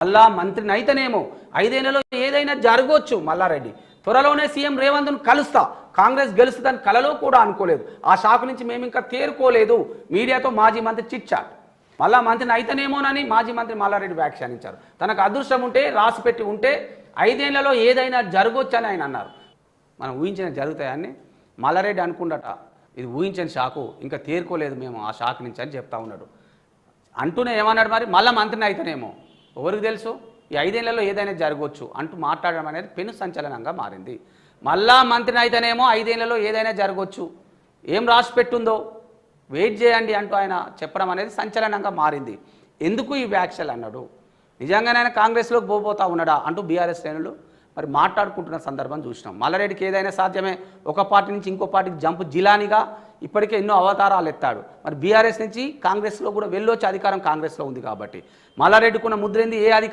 మళ్ళా మంత్రిని అయితేనేమో 5 ఏళ్లలో ఏదైనా జరగవచ్చు. మల్లారెడ్డి త్వరలోనే సీఎం రేవంత్ను కలుస్తా, కాంగ్రెస్ గెలుస్తుందని కలలో కూడా అనుకోలేదు. ఆ షాకు నుంచి మేము ఇంకా తేరుకోలేదు. మీడియాతో మాజీ మంత్రి చిట్చాట్. మళ్ళా మంత్రిని అయితేనేమోనని మాజీ మంత్రి మల్లారెడ్డి వ్యాఖ్యానించారు. తనకు అదృష్టం ఉంటే, రాసిపెట్టి ఉంటే 5 ఏళ్లలో ఏదైనా జరగవచ్చని ఆయన అన్నారు. మనం ఊహించిన జరుగుతాయని మల్లారెడ్డి అనుకుండట. ఇది ఊహించని షాకు, ఇంకా తేరుకోలేదు మేము ఆ షాక్ నుంచి అని చెప్తా ఉన్నాడు. అంటూనే ఏమన్నాడు మరి, మళ్ళీ మంత్రిని అయితేనేమో ఎవరికి తెలుసు, ఈ 5 ఏళ్లలో ఏదైనా జరగవచ్చు అంటూ మాట్లాడడం అనేది పెను సంచలనంగా మారింది. మళ్ళా మంత్రిని అయితేనేమో 5 ఏళ్లలో ఏదైనా జరగవచ్చు, ఏం రాసి పెట్టుందో వెయిట్ చేయండి అంటూ ఆయన చెప్పడం అనేది సంచలనంగా మారింది. ఎందుకు ఈ వ్యాఖ్యలు అన్నాడు, నిజంగానే ఆయన కాంగ్రెస్లోకి పోతా ఉన్నాడా అంటూ బీఆర్ఎస్ శ్రేణులు మరి మాట్లాడుకుంటున్న సందర్భం చూసినాం. మల్లారెడ్డికి ఏదైనా సాధ్యమే, ఒక పార్టీ నుంచి ఇంకో పార్టీకి జంపు జిలానిగా ఇప్పటికే ఎన్నో అవతారాలు ఎత్తాడు. మరి బీఆర్ఎస్ నుంచి కాంగ్రెస్లో కూడా వెళ్ళొచ్చే అధికారం కాంగ్రెస్లో ఉంది కాబట్టి మల్లారెడ్డికున్న ముద్ర ఏంది, ఏ అధికారం